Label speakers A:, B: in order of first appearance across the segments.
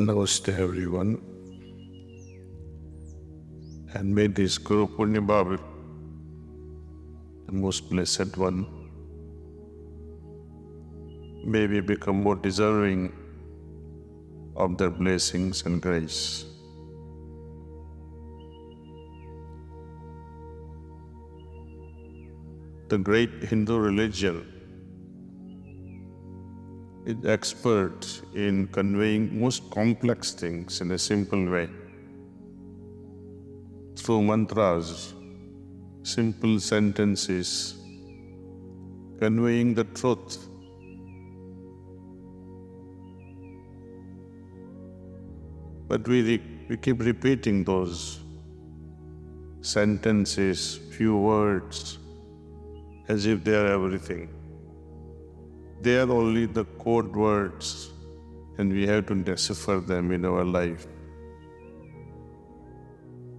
A: Namaste everyone, and may this Guru Purnima, the most blessed one, may we become more deserving of their blessings and grace. The great Hindu religion is expert in conveying most complex things in a simple way. Through mantras, simple sentences, conveying the truth. But we keep repeating those sentences, few words, as if they are everything. They are only the code words, and we have to decipher them in our life.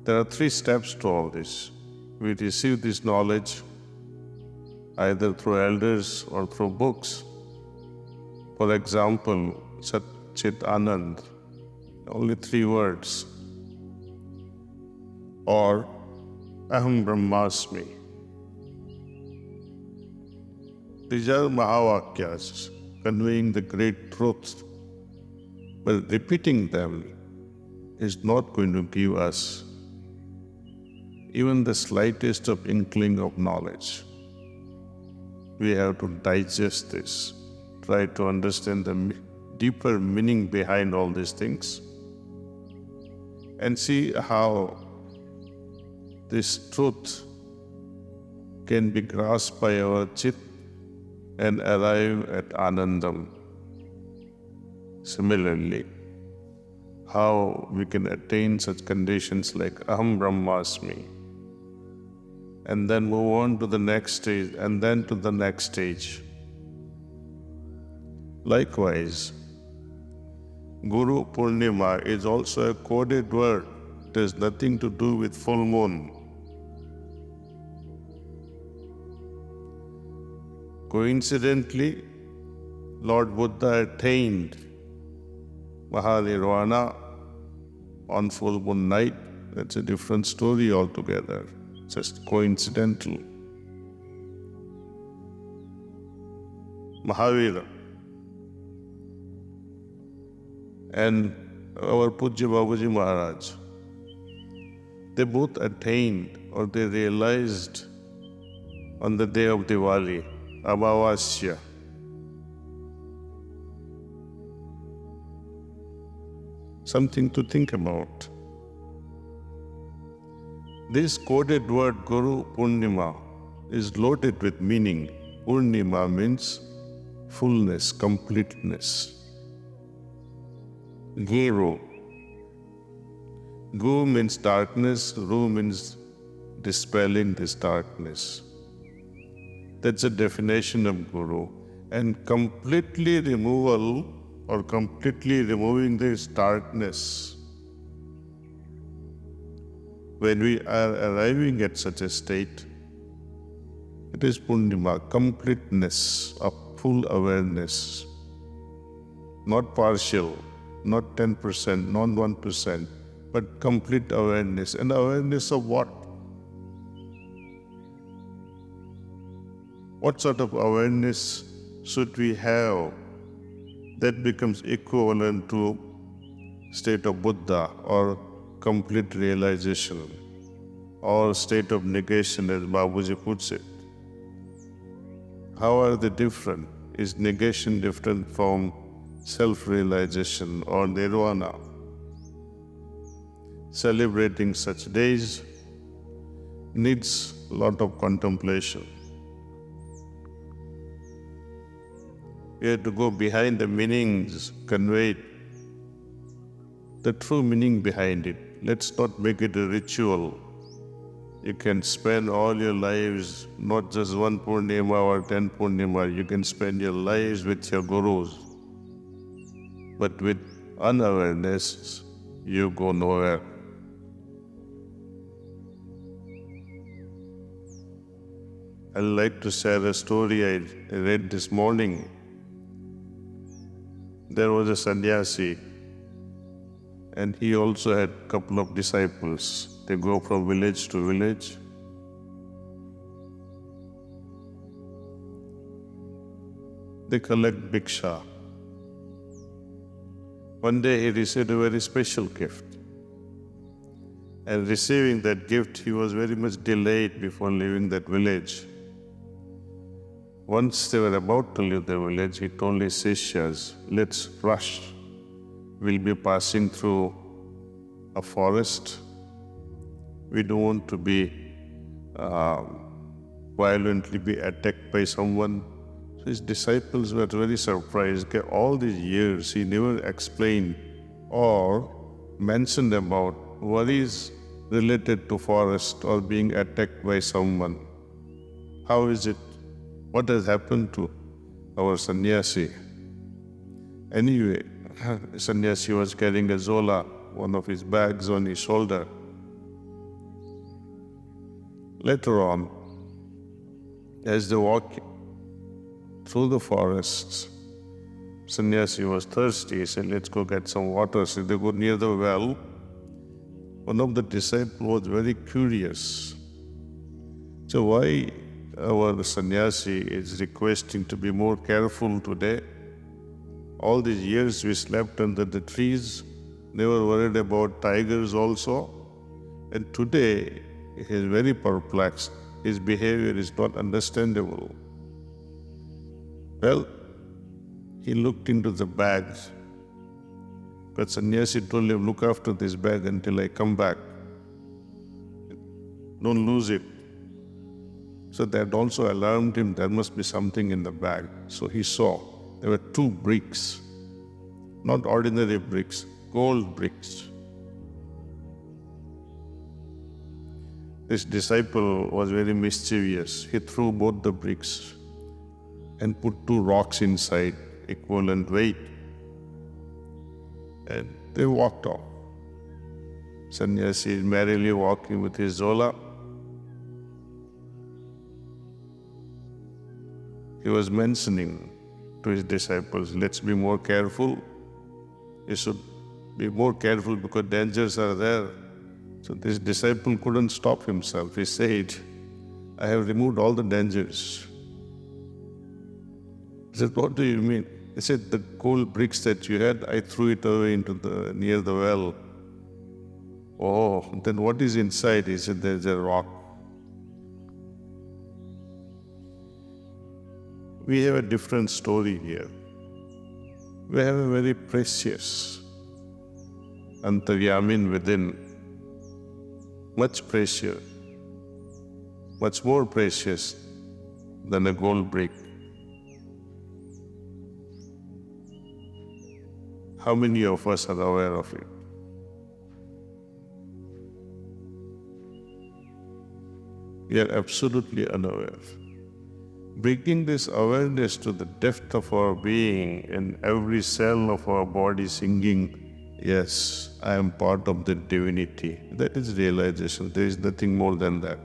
A: There are 3 steps to all this. We receive this knowledge either through elders or through books. For example, Sat Chit Anand, only 3 words. Or Aham Brahmasmi. These are Mahavakyas, conveying the great truth. But repeating them is not going to give us even the slightest of inkling of knowledge. We have to digest this, try to understand the deeper meaning behind all these things, and see how this truth can be grasped by our chit and arrive at Anandam. Similarly, how we can attain such conditions like Aham Brahmasmi, and then move on to the next stage, and then to the next stage. Likewise, Guru Purnima is also a coded word. It has nothing to do with full moon. Coincidentally, Lord Buddha attained Mahanirvana on full moon night. That's a different story altogether, just coincidental. Mahavira and our Pujya Babaji Maharaj, they both attained, or they realized on the day of Diwali, Amavasya. Something to think about. This coded word Guru Purnima is loaded with meaning. Purnima means fullness, completeness. Guru. Gu means darkness, Ru means dispelling this darkness. That's a definition of Guru. And completely removal or completely removing this darkness. When we are arriving at such a state, it is Purnima, completeness of full awareness. Not partial, not 10%, not 1%, but complete awareness. And awareness of what? What sort of awareness should we have that becomes equivalent to state of Buddha or complete realization or state of negation, as Babuji puts it? How are they different? Is negation different from self-realization or nirvana? Celebrating such days needs a lot of contemplation. We have to go behind the meanings conveyed, the true meaning behind it. Let's not make it a ritual. You can spend all your lives, not just 1 Purnima or 10 Purnima, you can spend your lives with your gurus. But with unawareness, you go nowhere. I'd like to share a story I read this morning. There was a sannyasi And he also had a couple of disciples. They go from village to village. They collect bhiksha. One day he received a very special gift. And receiving that gift, he was very much delayed before leaving that village. Once they were about to leave the village, he told his sishyas, let's rush. We'll be passing through a forest. We don't want to be violently be attacked by someone. So his disciples were very surprised. All these years he never explained or mentioned about worries related to forest or being attacked by someone. How is it? What has happened to our sannyasi? Anyway, sannyasi was carrying a zola, one of his bags on his shoulder. Later on, as they walked through the forests, sannyasi was thirsty. He said, let's go get some water. So they go near the well. One of the disciples was very curious. So why our sannyasi is requesting to be more careful today? All these years we slept under the trees, never worried about tigers also. And today he is very perplexed. His behavior is not understandable. Well, he looked into the bags. But sannyasi told him, look after this bag until I come back. Don't lose it. So that also alarmed him, there must be something in the bag. So he saw there were 2 bricks, not ordinary bricks, gold bricks. This disciple was very mischievous. He threw both the bricks and put 2 rocks inside, equivalent weight. And they walked off. Sannyasi is merrily walking with his zola. He was mentioning to his disciples, let's be more careful. You should be more careful because dangers are there. So this disciple couldn't stop himself. He said, I have removed all the dangers. He said, what do you mean? He said, the gold bricks that you had, I threw it away into near the well. Oh, then what is inside? He said, there's a rock. We have a different story here. We have a very precious antaryamin within, much precious, much more precious than a gold brick. How many of us are aware of it? We are absolutely unaware. Bringing this awareness to the depth of our being and every cell of our body singing, yes, I am part of the divinity. That is realization. There is nothing more than that.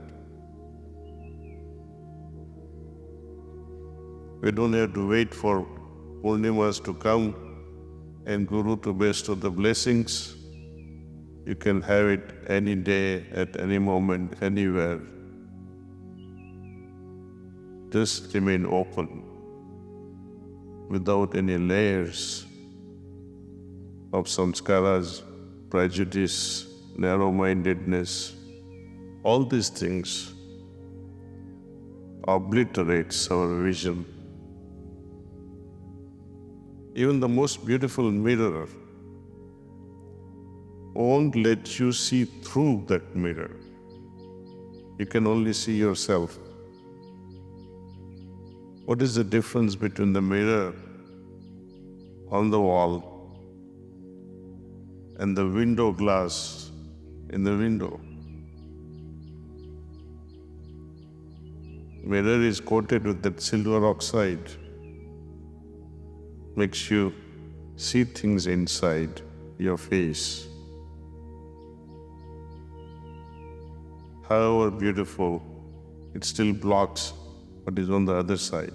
A: We don't have to wait for Purnimas to come and Guru to bestow the blessings. You can have it any day, at any moment, anywhere. Just remain open, without any layers of samskaras, prejudice, narrow-mindedness. All these things obliterates our vision. Even the most beautiful mirror won't let you see through that mirror. You can only see yourself. What is the difference between the mirror on the wall and the window glass in the window? Mirror is coated with that silver oxide, makes you see things inside your face. However beautiful, it still blocks what is on the other side.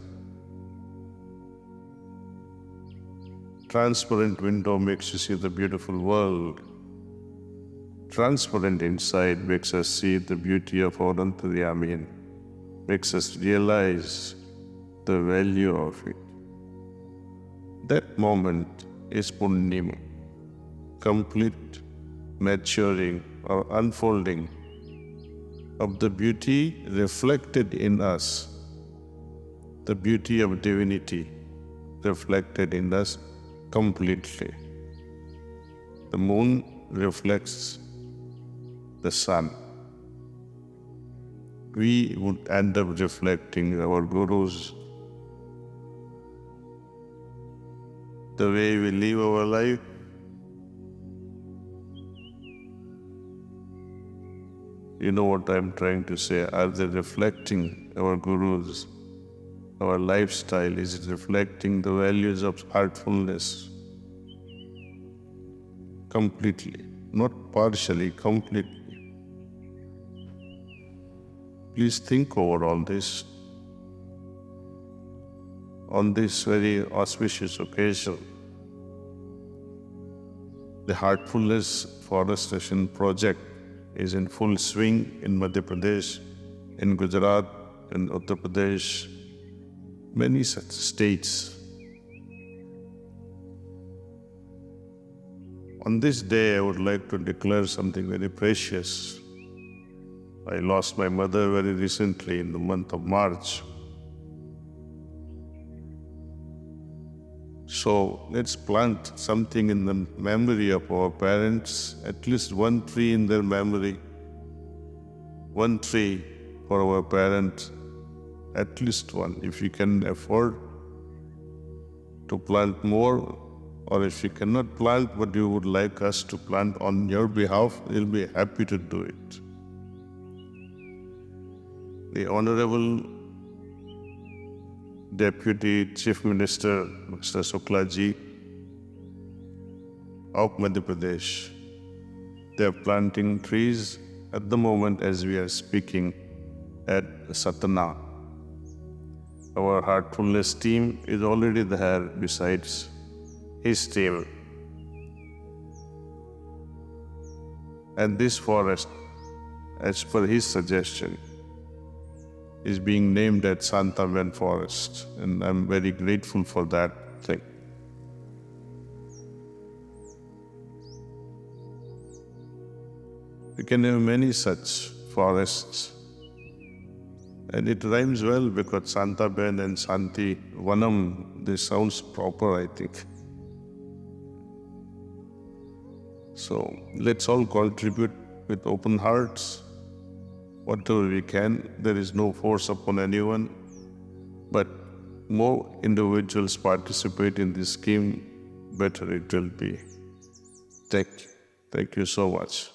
A: Transparent window makes you see the beautiful world, transparent inside makes us see the beauty of our Antaryami and makes us realize the value of it. That moment is Purnima, complete maturing or unfolding of the beauty reflected in us, the beauty of divinity reflected in us completely. The moon reflects the sun. We would end up reflecting our gurus, the way we live our life. You know what I'm trying to say? Are they reflecting our gurus? Our lifestyle, is it reflecting the values of heartfulness? Completely, not partially, completely. Please think over all this. On this very auspicious occasion, the Heartfulness Forestation Project is in full swing in Madhya Pradesh, in Gujarat, in Uttar Pradesh, many such states. On this day, I would like to declare something very precious. I lost my mother very recently in the month of March. So let's plant something in the memory of our parents, at least one tree in their memory, one tree for our parents, at least one. If you can afford to plant more, or if you cannot plant but you would like us to plant on your behalf, we'll be happy to do it. The Honorable Deputy Chief Minister, Mr. Suklaji of Madhya Pradesh, they are planting trees at the moment as we are speaking at Satana. Our Heartfulness team is already there besides his team. And this forest, as per his suggestion, is being named as Santaben Forest, and I'm very grateful for that thing. We can have many such forests, and it rhymes well because Santaben and Santi Vanam, this sounds proper, I think. So let's all contribute with open hearts, whatever we can. There is no force upon anyone, but more individuals participate in this scheme, better it will be. Thank you so much.